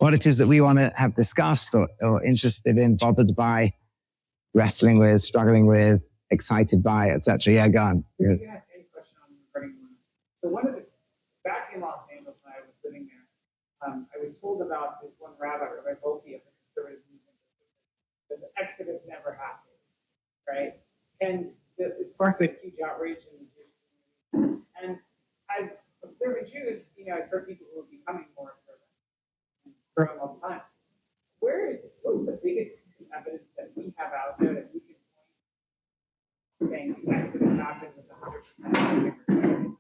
what it is that we want to have discussed or interested in, bothered by, wrestling with, struggling with, excited by, etc. Yeah, go on. Yeah. Any question on regarding one? So one of the, back in Los Angeles when I was living there, I was told about this one rabbi, Rabbi Rowe of the conservative movement, that the exodus never happened, right? And it sparked a huge outrage in the Jewish community. And as observant Jews, I've heard people who are becoming more observant and growing all the time. What is the biggest evidence that we have out there that we can point saying the exodus happened with 100%?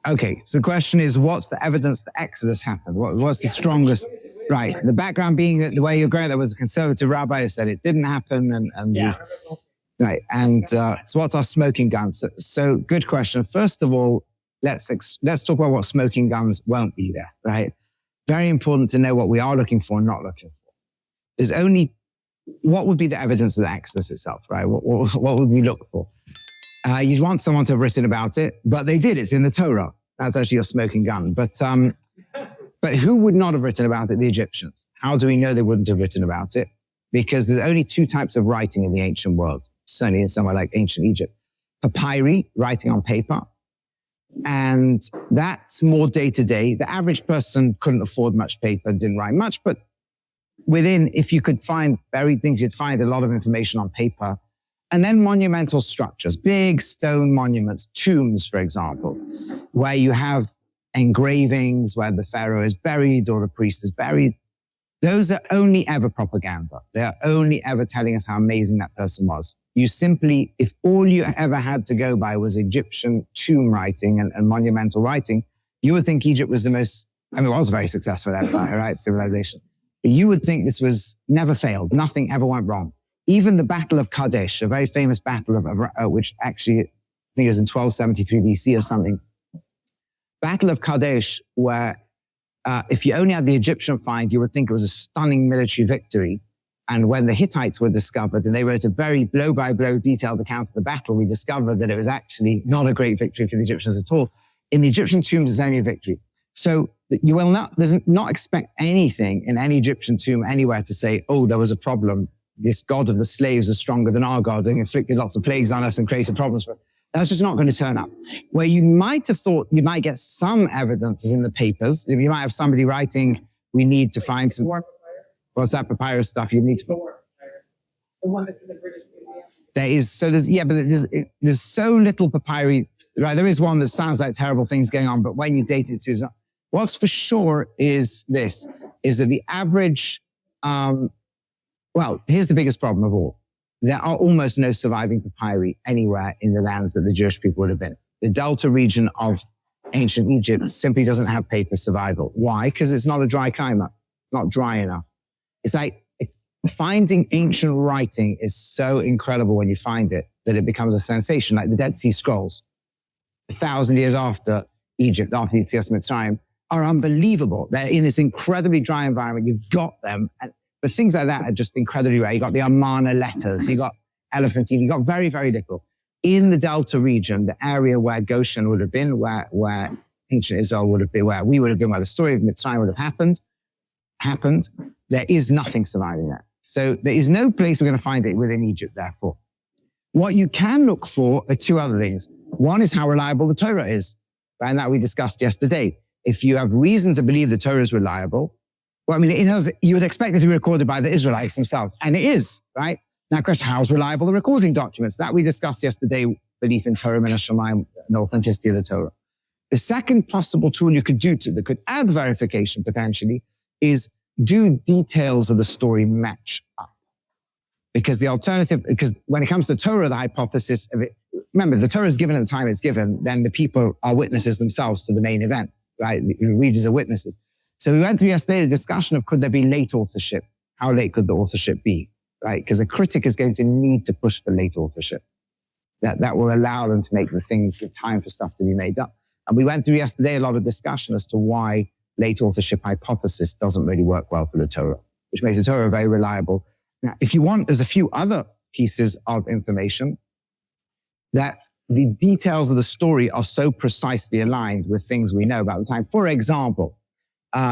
Okay, so the question is, what's the evidence that Exodus happened? What's the strongest? Right, the background being that the way you're going, there was a conservative rabbi who said it didn't happen, right. And so what's our smoking gun? So good question. First of all, let's talk about what smoking guns won't be there. Right, very important to know what we are looking for and not looking for. There's only what would be the evidence of the Exodus itself, right? What would we look for? You'd want someone to have written about it, but they did. It's in the Torah. That's actually your smoking gun. But who would not have written about it? The Egyptians. How do we know they wouldn't have written about it? Because there's only two types of writing in the ancient world, certainly in somewhere like ancient Egypt. Papyri, writing on paper, and that's more day-to-day. The average person couldn't afford much paper, didn't write much, but if you could find buried things, you'd find a lot of information on paper. And then monumental structures, big stone monuments, tombs, for example, where you have engravings where the pharaoh is buried or the priest is buried. Those are only ever propaganda. They are only ever telling us how amazing that person was. If all you ever had to go by was Egyptian tomb writing and monumental writing, you would think Egypt was it was a very successful empire, right? Civilization. But you would think this was never failed. Nothing ever went wrong. Even the Battle of Kadesh, a very famous battle which actually, I think it was in 1273 BC or something. Battle of Kadesh, where if you only had the Egyptian find, you would think it was a stunning military victory. And when the Hittites were discovered, and they wrote a very blow-by-blow detailed account of the battle, we discovered that it was actually not a great victory for the Egyptians at all. In the Egyptian tombs, there's only a victory. So you will not expect anything in any Egyptian tomb anywhere to say, oh, there was a problem. This God of the slaves is stronger than our God and inflicted lots of plagues on us and created problems for us. That's just not going to turn up. Where you might have thought you might get some evidence is in the papers. You might have somebody writing, we need to find some... What's that papyrus stuff? You need to... The one that's in the British Museum. There's so little papyri. Right, there is one that sounds like terrible things going on, but when you date it to... What's for sure is that the average... here's the biggest problem of all. There are almost no surviving papyri anywhere in the lands that the Jewish people would have been. The delta region of ancient Egypt simply doesn't have paper survival. Why? Because it's not a dry climate. It's not dry enough. It's like finding ancient writing is so incredible when you find it that it becomes a sensation, like the Dead Sea Scrolls. 1,000 years after Egypt, after Yetzias Mitzrayim, are unbelievable. They're in this incredibly dry environment. You've got them. But things like that are just incredibly rare. You got the Amarna letters, you got Elephantine, you got very, very little. In the Delta region, the area where Goshen would have been, where ancient Israel would have been, where we would have been, where the story of Mitzrayim would have happened, there is nothing surviving there. So there is no place we're going to find it within Egypt, therefore. What you can look for are two other things. One is how reliable the Torah is, and that we discussed yesterday. If you have reason to believe the Torah is reliable, you would expect it to be recorded by the Israelites themselves. And it is, right? Now, question, how's reliable the recording documents? That we discussed yesterday, belief in Torah, Min HaShamayim, and authenticity of the Torah. The second possible tool you could do that could add verification potentially is do details of the story match up? Because when it comes to Torah, the hypothesis of it, remember, the Torah is given at the time it's given, then the people are witnesses themselves to the main event, right? The readers are witnesses. So we went through yesterday the discussion of could there be late authorship? How late could the authorship be, right? Because a critic is going to need to push for late authorship. That will allow them to make the things, give time for stuff to be made up. And we went through yesterday a lot of discussion as to why late authorship hypothesis doesn't really work well for the Torah, which makes the Torah very reliable. Now, if you want, there's a few other pieces of information that the details of the story are so precisely aligned with things we know about the time. For example,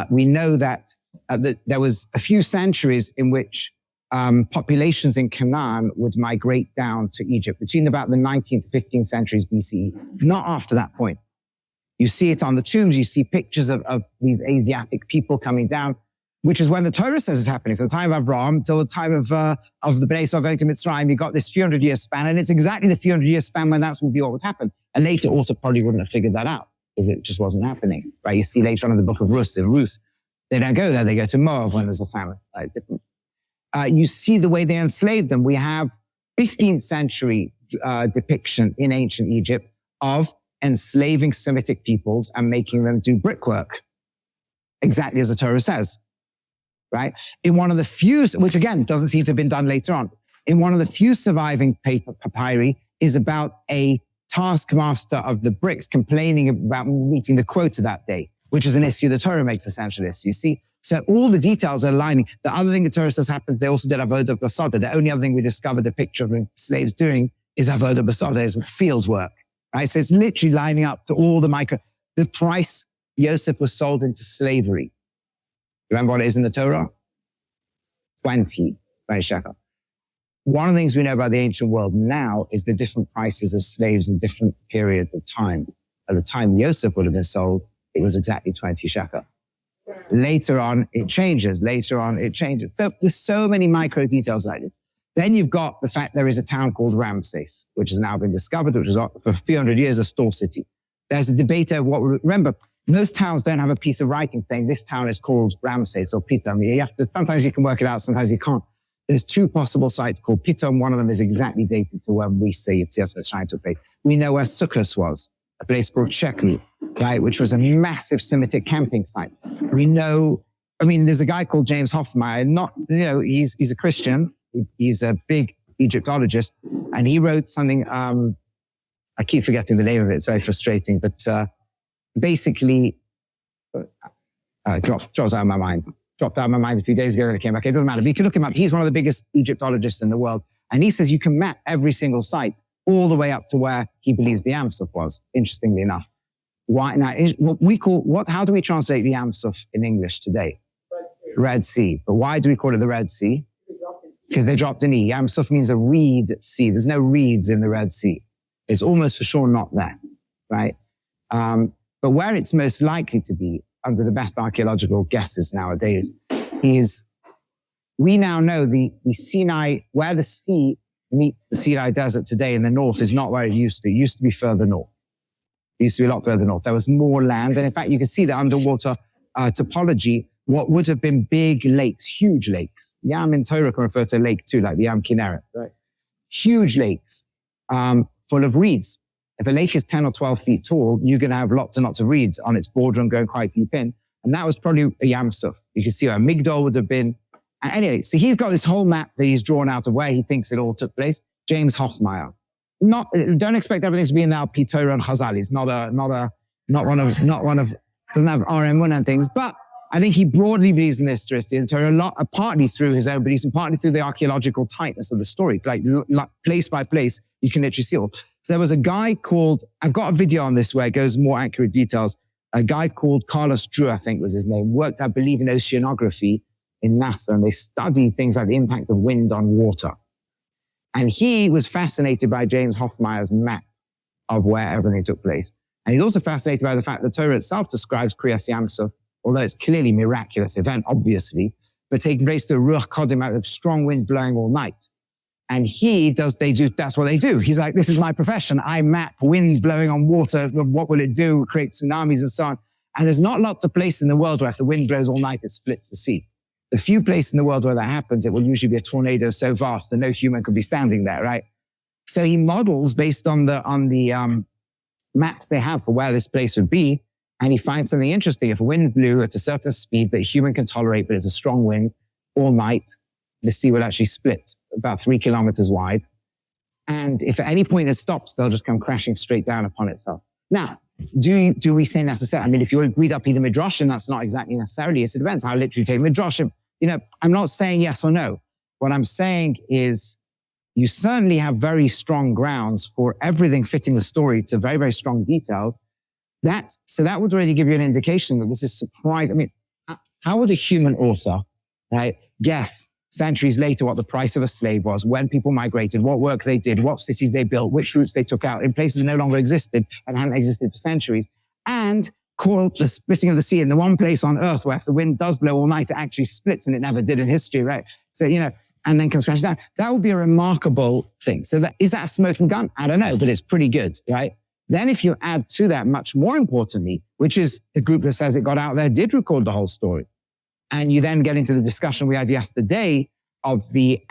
we know that there was a few centuries in which populations in Canaan would migrate down to Egypt between about the 19th, 15th centuries BCE, not after that point. You see it on the tombs, you see pictures of these Asiatic people coming down, which is when the Torah says it's happening. From the time of Abraham till the time of the Beis going to Mitzrayim, you got this 300-year span, and it's exactly the 300-year span when that's what would happen. And later also probably wouldn't have figured that out, because it just wasn't happening, right? You see later on in the book of Ruth, they don't go there, they go to Moab when there's a famine, right? Different. You see the way they enslaved them. We have 15th century depiction in ancient Egypt of enslaving Semitic peoples and making them do brickwork, exactly as the Torah says, right? In one of the few, which again doesn't seem to have been done later on, in one of the few surviving papyri is about a taskmaster of the bricks complaining about meeting the quota that day, which is an issue the Torah makes a central issue. You see? So all the details are aligning. The other thing the Torah says happened, they also did avodah basada. The only other thing we discovered a picture of the slaves doing is avodah basada, is field work, right? So it's literally lining up to all the price Yosef was sold into slavery. Remember what it is in the Torah? 20 shekel. One of the things we know about the ancient world now is the different prices of slaves in different periods of time. At the time Yosef would have been sold, it was exactly 20 shekel. Later on, it changes. So there's so many micro details like this. Then you've got the fact there is a town called Ramses, which has now been discovered, which is for a few hundred years a store city. There's a debate over remember, most towns don't have a piece of writing saying this town is called Ramses or Pithom. Sometimes you can work it out, sometimes you can't. There's two possible sites called Pithom. One of them is exactly dated to when we say it's Mitzrayim took place. We know where Sukkot was, a place called Shechem, right, which was a massive Semitic camping site. We know, there's a guy called James Hoffmeyer, he's a Christian, he's a big Egyptologist, and he wrote something, I keep forgetting the name of it, it's very frustrating, but basically, dropped out of my mind. Dropped out of my mind a few days ago and it came back. It doesn't matter, but you can look him up. He's one of the biggest Egyptologists in the world, and he says you can map every single site all the way up to where he believes the Yam Suf was, interestingly enough. Why now? How do we translate the Yam Suf in English today? Red Sea. But why do we call it the Red Sea? Because they dropped an E. Yam Suf means a reed sea. There's no reeds in the Red Sea. It's almost for sure not there, right? But where it's most likely to be, under the best archaeological guesses nowadays, is we now know the Sinai, where the sea meets the Sinai Desert today in the north is not where it used to. It used to be further north. It used to be a lot further north. There was more land. And in fact, you can see the underwater topology, what would have been big lakes, huge lakes. Yam in Torah can refer to a lake too, like the Yam Kinneret, right? Huge lakes full of reeds. If a lake is 10 or 12 feet tall, you're going to have lots and lots of reeds on its border and going quite deep in. And that was probably a Yam Suf. You can see where Migdol would have been. And anyway, so he's got this whole map that he's drawn out of where he thinks it all took place. James Hoffmeyer. Don't expect everything to be in the Al-Pi Torah and Chazal. He's not one of, doesn't have RM1 and things, but I think he broadly believes in the historicity and Torah, partly through his own beliefs and partly through the archaeological tightness of the story. Like place by place, you can literally see all. So there was a guy called, I've got a video on this where it goes more accurate details. A guy called Carlos Drew, I think was his name, worked, I believe, in oceanography in NASA, and they studied things like the impact of wind on water. And he was fascinated by James Hoffmeyer's map of where everything took place. And he's also fascinated by the fact that Torah itself describes Kriyas Yam Suf, although it's clearly a miraculous event, obviously, but taking place to Ruach Kodim out of strong wind blowing all night. And that's what they do. He's like, this is my profession. I map wind blowing on water. What will it do? Create tsunamis and so on. And there's not lots of places in the world where if the wind blows all night, it splits the sea. The few places in the world where that happens, it will usually be a tornado so vast that no human could be standing there, right? So he models based on the maps they have for where this place would be. And he finds something interesting. If a wind blew at a certain speed that a human can tolerate, but it's a strong wind all night, the sea will actually split about 3 kilometers wide. And if at any point it stops, they'll just come crashing straight down upon itself. Now, do we say necessarily? I mean, if you read up in the Midrashim, that's not exactly necessarily. It depends how literally you take Midrashim. I'm not saying yes or no. What I'm saying is you certainly have very strong grounds for everything fitting the story to very, very strong details. So that would already give you an indication that this is surprising. I mean, how would a human author, right, guess centuries later what the price of a slave was, when people migrated, what work they did, what cities they built, which routes they took out in places that no longer existed and hadn't existed for centuries, and call the splitting of the sea in the one place on earth where if the wind does blow all night, it actually splits, and it never did in history, right? So, and then comes crashing down. That would be a remarkable thing. So is that a smoking gun? I don't know, but it's pretty good, right? Then if you add to that, much more importantly, which is the group that says it got out there, did record the whole story. And you then get into the discussion we had yesterday of the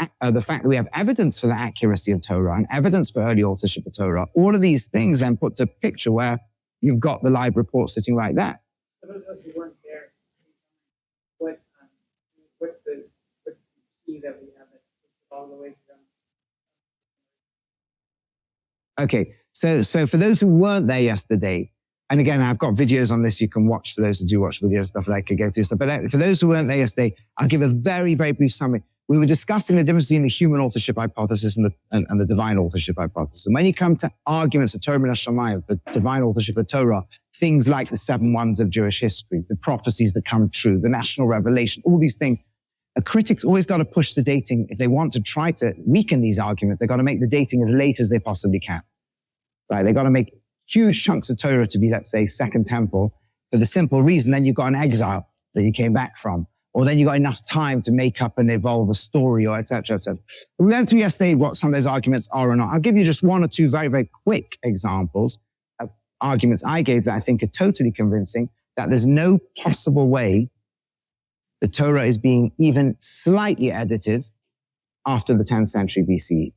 fact that we have evidence for the accuracy of Torah and evidence for early authorship of Torah. All of these things then put to a picture where you've got the live report sitting right there. For those of us who weren't there, what's the key that we have that all the way to them? Okay, so for those who weren't there yesterday, and again, I've got videos on this you can watch for those who do watch videos, stuff like I could go through stuff. But for those who weren't there yesterday, I'll give a very, very brief summary. We were discussing the difference between the human authorship hypothesis and the divine authorship hypothesis. And when you come to arguments of Torah and Shamayim, the divine authorship of Torah, things like the 7 wonders of Jewish history, the prophecies that come true, the national revelation, all these things, a critic's always got to push the dating. If they want to try to weaken these arguments, they've got to make the dating as late as they possibly can. Right? They've got to make huge chunks of Torah to be, let's say, Second Temple, for the simple reason then you've got an exile that you came back from. Or then you got enough time to make up and evolve a story, or et cetera, et cetera. We went through yesterday what some of those arguments are or not. I'll give you just 1 or 2 very, very quick examples of arguments I gave that I think are totally convincing, that there's no possible way the Torah is being even slightly edited after the 10th century BCE.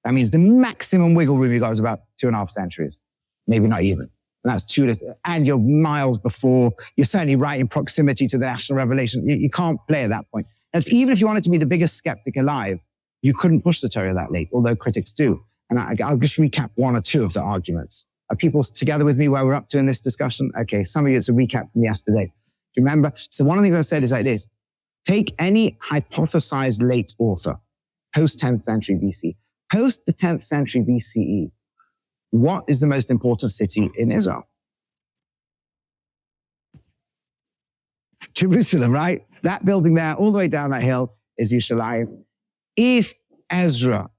That means the maximum wiggle room you got is about 2.5 centuries, maybe not even. And that's 2, and you're miles before, you're certainly right in proximity to the national revelation. You can't play at that point. That's even if you wanted to be the biggest skeptic alive, you couldn't push the Torah that late, although critics do. And I'll just recap 1 or 2 of the arguments. Are people together with me where we're up to in this discussion? Okay, some of you, it's a recap from yesterday. Do you remember? So one of the things I said is like this. Take any hypothesized late author, post 10th century BC, post the 10th century BCE, what is the most important city in Israel? Jerusalem, right? That building there, all the way down that hill, is Yerushalayim. If Ezra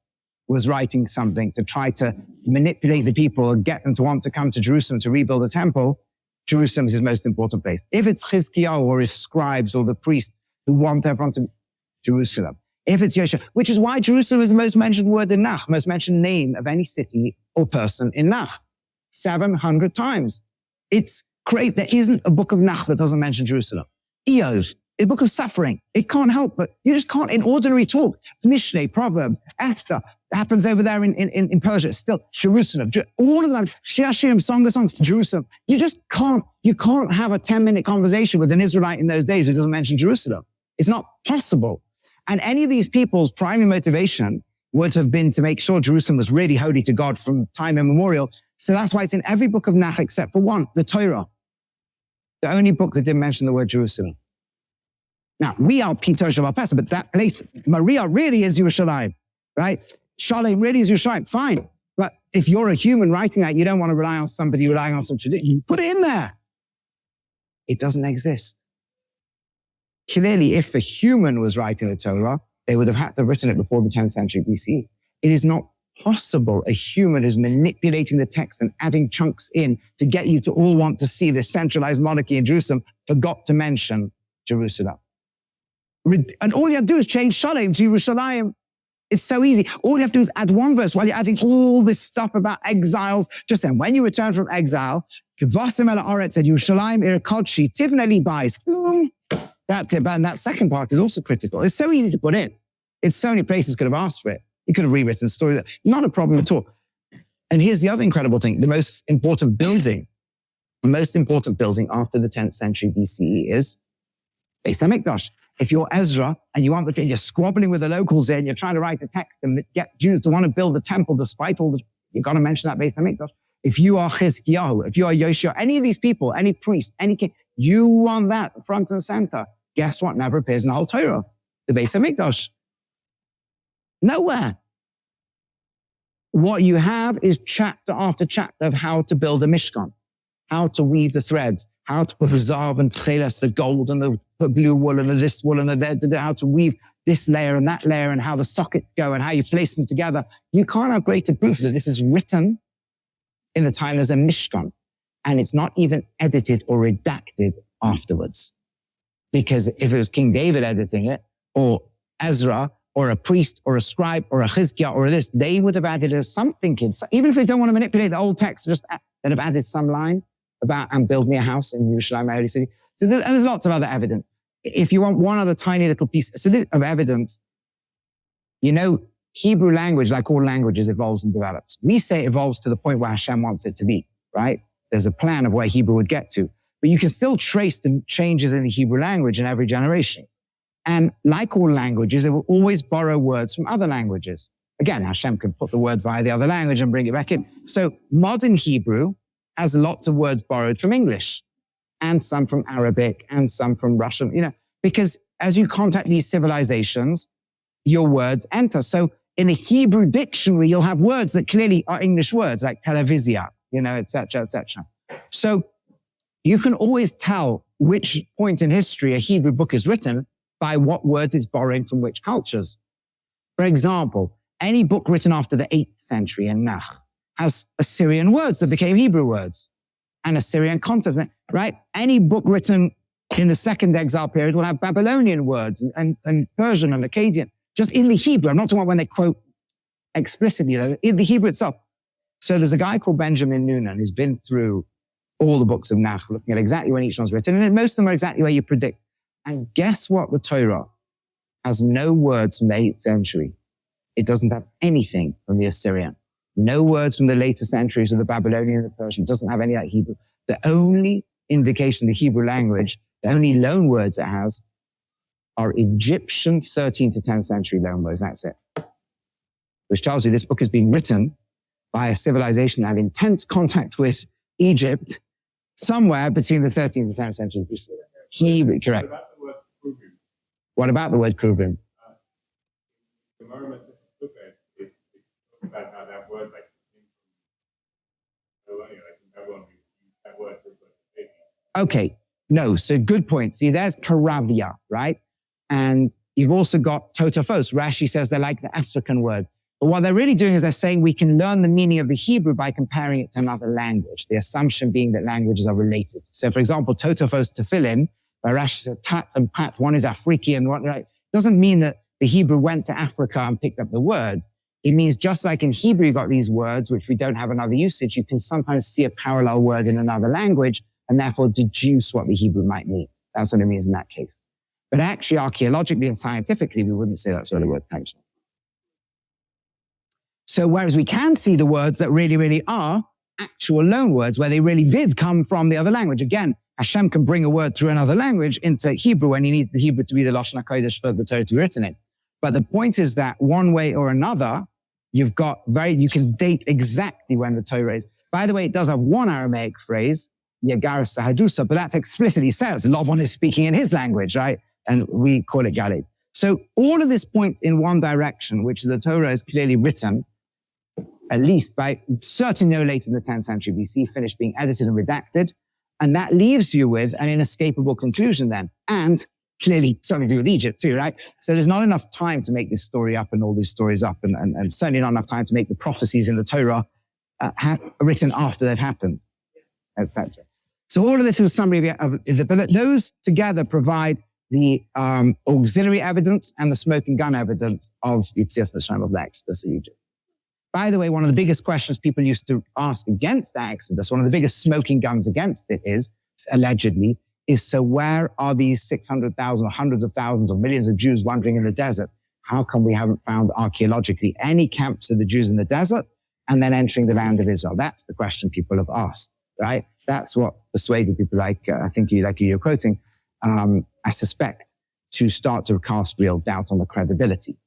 was writing something to try to manipulate the people and get them to want to come to Jerusalem to rebuild the temple, Jerusalem is his most important place. If it's Chizkiyahu or his scribes or the priests who want everyone to Jerusalem, if it's Yeshua, which is why Jerusalem is the most mentioned word in Nach, most mentioned name of any city or person in Nach, 700 times. It's great. There isn't a book of Nach that doesn't mention Jerusalem. Eov, a book of suffering. It can't help, but you just can't in ordinary talk. Mishneh, Proverbs, Esther, happens over there in Persia. Still, Jerusalem, all of them, Shiashirim, Song of Songs, Jerusalem. You can't have a 10-minute conversation with an Israelite in those days who doesn't mention Jerusalem. It's not possible. And any of these people's primary motivation would have been to make sure Jerusalem was really holy to God from time immemorial. So that's why it's in every book of Nach except for 1, the Torah. The only book that didn't mention the word Jerusalem. Now, we are Peter Shabbat Pesach, but that place, Maria really is Yerushalayim, right? Shalem really is Yerushalayim, fine. But if you're a human writing that, you don't want to rely on somebody relying on some tradition. Put it in there. It doesn't exist. Clearly, if the human was writing the Torah, they would have had to have written it before the 10th century BC. It is not possible a human who's manipulating the text and adding chunks in to get you to all want to see the centralized monarchy in Jerusalem forgot to mention Jerusalem. And all you have to do is change Shalem to Yerushalayim. It's so easy. All you have to do is add 1 verse while you're adding all this stuff about exiles. Just then, when you return from exile, Kvasim el Haaretz said, Yerushalayim ir kodshi tivnei bais. That's it. And that second part is also critical. It's so easy to put in. It's so many places could have asked for it. You could have rewritten the story. Not a problem at all. And here's the other incredible thing. The most important building after the 10th century BCE is Beis HaMikdash. If you're Ezra and you're squabbling with the locals there and you're trying to write a text and get Jews to want to build a temple despite all you've got to mention that Beis HaMikdash. If you are Chizkiyahu, if you are Yoshua, any of these people, any priest, any king, you want that front and center. Guess what? Never appears in the whole Torah. The Beis HaMikdash. Nowhere. What you have is chapter after chapter of how to build a Mishkan, how to weave the threads, how to put the zav and tcheles, the gold and the blue wool and the this wool and how to weave this layer and that layer and how the sockets go and how you place them together. You can't have greater proof that this is written in the time as a Mishkan. And it's not even edited or redacted afterwards. Because if it was King David editing it, or Ezra, or a priest, or a scribe, or a Chizkiah, or this, they would have added something, even if they don't want to manipulate the old text, just they'd have added some line about, and build me a house in Yerushalayim, my holy city. So and there's lots of other evidence. If you want one other tiny little piece of evidence, Hebrew language, like all languages, evolves and develops. We say it evolves to the point where Hashem wants it to be, right? There's a plan of where Hebrew would get to. But you can still trace the changes in the Hebrew language in every generation. And like all languages, it will always borrow words from other languages. Again, Hashem can put the word via the other language and bring it back in. So modern Hebrew has lots of words borrowed from English, and some from Arabic, and some from Russian, because as you contact these civilizations, your words enter. So in a Hebrew dictionary, you'll have words that clearly are English words, like televizia, et cetera, et cetera. So you can always tell which point in history a Hebrew book is written by what words it's borrowing from which cultures. For example, any book written after the 8th century in Nach has Assyrian words that became Hebrew words and Assyrian concepts, right? Any book written in the second exile period will have Babylonian words and Persian and Akkadian, just in the Hebrew. I'm not talking about when they quote explicitly, in the Hebrew itself. So there's a guy called Benjamin Noonan who's been through all the books of Nach, looking at exactly when each one's written, and most of them are exactly where you predict. And guess what? The Torah has no words from the 8th century. It doesn't have anything from the Assyrian. No words from the later centuries of the Babylonian and the Persian. It doesn't have any like Hebrew. The only indication of the Hebrew language, the only loan words it has are Egyptian 13th to 10th century loan words. That's it. Which tells you this book is being written by a civilization that had intense contact with Egypt somewhere between the 13th and 10th century BC. Hebrew, correct. What about the word Kruvim? The moment of it about how that word like that word. Okay, no, so good point. See, there's Karavia, right? And you've also got Totafos. Rashi says they're like the African word. But what they're really doing is they're saying we can learn the meaning of the Hebrew by comparing it to another language, the assumption being that languages are related. So, for example, Totafos tefillin, where Rashi said tat and pat, one is Afriki and one, right? Doesn't mean that the Hebrew went to Africa and picked up the words. It means just like in Hebrew you got these words, which we don't have another usage, you can sometimes see a parallel word in another language and therefore deduce what the Hebrew might mean. That's what it means in that case. But actually, archaeologically and scientifically, we wouldn't say that's what the word comes from. So whereas we can see the words that really, really are actual loan words, where they really did come from the other language. Again, Hashem can bring a word through another language into Hebrew when you need the Hebrew to be the Lashon HaKodesh for the Torah to be written in. But the point is that one way or another, you can date exactly when the Torah is. By the way, it does have one Aramaic phrase, Yagar Sahadusa, but that explicitly says Lovon is speaking in his language, right? And we call it Galid. So all of this points in one direction, which the Torah is clearly written, at least by certainly no later than the 10th century BC, finished being edited and redacted. And that leaves you with an inescapable conclusion then. And clearly something to do with Egypt too, right? So there's not enough time to make this story up and all these stories up, and certainly not enough time to make the prophecies in the Torah written after they've happened, etc. So all of this is a summary but those together provide the auxiliary evidence and the smoking gun evidence of Yetzias Mitzrayim, of the Exodus of Egypt. By the way, one of the biggest questions people used to ask against the Exodus, one of the biggest smoking guns against it is, allegedly, so where are these 600,000 or hundreds of thousands or millions of Jews wandering in the desert? How come we haven't found archaeologically any camps of the Jews in the desert and then entering the land of Israel? That's the question people have asked, right? That's what persuaded people like you're quoting, I suspect, to start to cast real doubt on the credibility.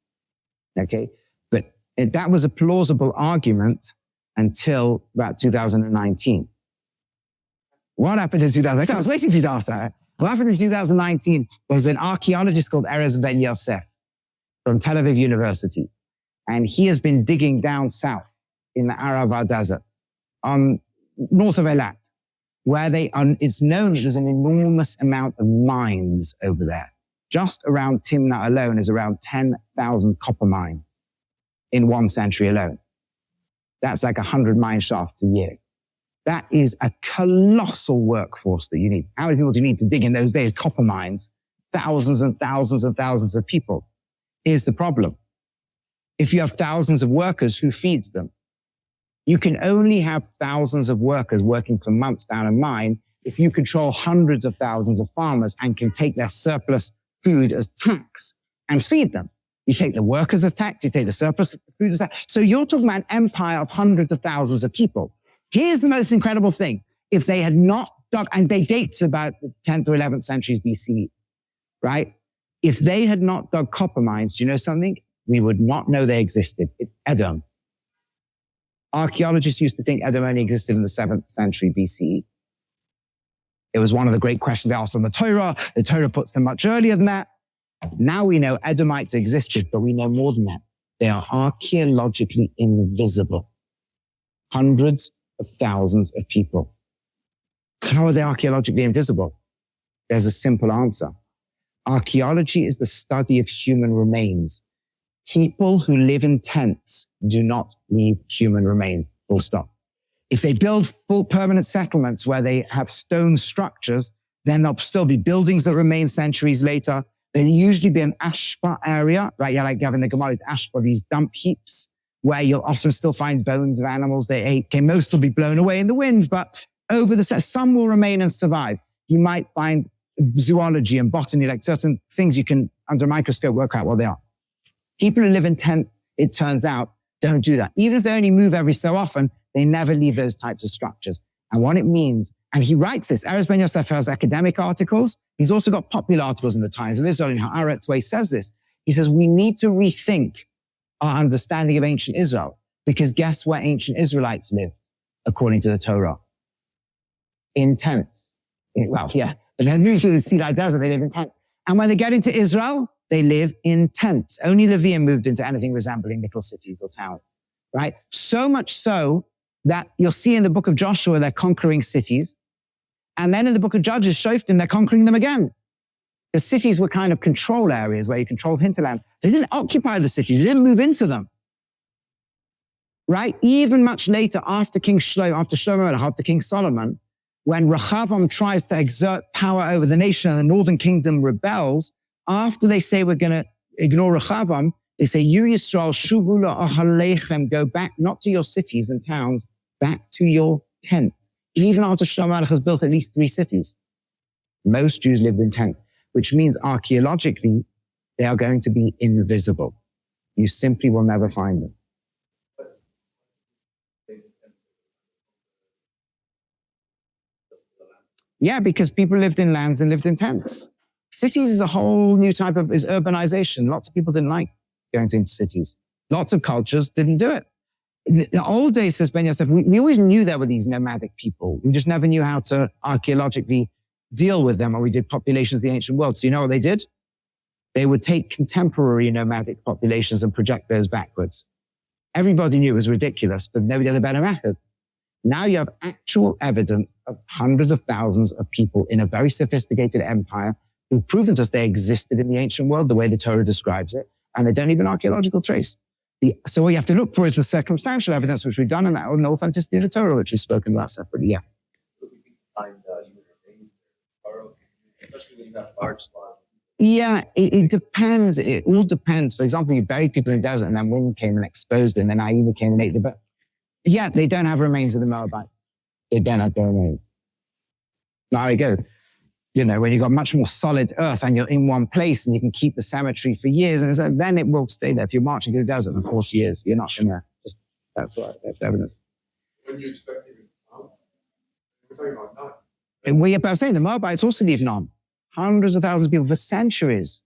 Okay? But that was a plausible argument until about 2019. What happened in 2019? I was waiting for you to ask that. What happened in 2019 was an archaeologist called Erez Ben Yosef from Tel Aviv University. And he has been digging down south in the Arava Desert, north of Eilat. where it's known that there's an enormous amount of mines over there. Just around Timnah alone is around 10,000 copper mines in 1 century alone. That's like 100 mine shafts a year. That is a colossal workforce that you need. How many people do you need to dig in those days? Copper mines. Thousands and thousands and thousands of people. Here's the problem. If you have thousands of workers, who feeds them? You can only have thousands of workers working for months down a mine if you control hundreds of thousands of farmers and can take their surplus food as tax and feed them. You take the workers as tax, you take the surplus food as tax. So you're talking about an empire of hundreds of thousands of people. Here's the most incredible thing. If they had not dug, and they date to about the 10th or 11th centuries BC, right? If they had not dug copper mines, do you know something? We would not know they existed. It's Edom. Archaeologists used to think Edom only existed in the 7th century BCE. It was one of the great questions they asked on the Torah. The Torah puts them much earlier than that. Now we know Edomites existed, but we know more than that. They are archaeologically invisible. Hundreds of thousands of people. How are they archaeologically invisible? There's a simple answer. Archaeology is the study of human remains. People who live in tents do not leave human remains, full stop. If they build full permanent settlements where they have stone structures, then there'll still be buildings that remain centuries later. There'll usually be an ashpa area, right? Yeah, like having the Gemara, ashpa, these dump heaps, where you'll often still find bones of animals they ate. Okay, most will be blown away in the wind, but some will remain and survive. You might find zoology and botany, like certain things you can, under a microscope, work out what they are. People who live in tents, it turns out, don't do that. Even if they only move every so often, they never leave those types of structures. And what it means, and he writes this, Erez Ben Yosef has academic articles. He's also got popular articles in the Times of Israel in Haaretz where he says this. He says, we need to rethink our understanding of ancient Israel, because guess where ancient Israelites lived, according to the Torah? In tents. Well, yeah, but they're moving through the Sinai Desert, they live in tents. And when they get into Israel, they live in tents. Only Levium moved into anything resembling little cities or towns, right? So much so that you'll see in the book of Joshua, they're conquering cities. And then in the book of Judges, Shoftim, they're conquering them again. The cities were kind of control areas where you control hinterland. They didn't occupy the city. They didn't move into them. Right? Even much later, after King Shlomo, after King Solomon, when Rehoboam tries to exert power over the nation and the northern kingdom rebels, after they say we're going to ignore Rehoboam, they say, you Yisrael, shuvu la'ahalechem, go back not to your cities and towns, back to your tents. Even after Shlomo has built at least 3 cities. Most Jews lived in tents, which means archaeologically, they are going to be invisible. You simply will never find them. Yeah, because people lived in lands and lived in tents. Cities is a whole new type of urbanization. Lots of people didn't like going into cities. Lots of cultures didn't do it. The old days, says Ben Yosef, we always knew there were these nomadic people. We just never knew how to archaeologically deal with them, or we did populations of the ancient world. So you know what they did? They would take contemporary nomadic populations and project those backwards. Everybody knew it was ridiculous, but nobody had a better method. Now you have actual evidence of hundreds of thousands of people in a very sophisticated empire who've proven to us they existed in the ancient world the way the Torah describes it, and they don't leave an archaeological trace. So what you have to look for is the circumstantial evidence, which we've done, and the authenticity of the Torah, which we've spoken about separately. Yeah. Especially when you have large swaths. Yeah, it depends. It all depends. For example, you buried people in the desert and then wind came and exposed them, and then Aish came and ate them. But yeah, they don't have remains of the Moabites. They don't have their remains. Now it goes. You know, when you've got much more solid earth and you're in one place and you can keep the cemetery for years, and so then it will stay there. If you're marching through the desert for 40 years, you're not going to just, that's evidence. When you expect even some, we're talking about none. And I'm saying the Moabites also leave Non. Hundreds of thousands of people for centuries.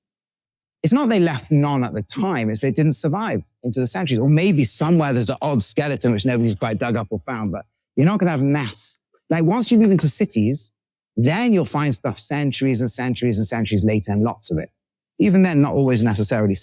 It's not they left Non at the time, it's they didn't survive into the centuries. Or maybe somewhere there's an odd skeleton which nobody's quite dug up or found, but you're not going to have mass. Like once you move into cities, then you'll find stuff centuries and centuries and centuries later and lots of it. Even then, not always necessarily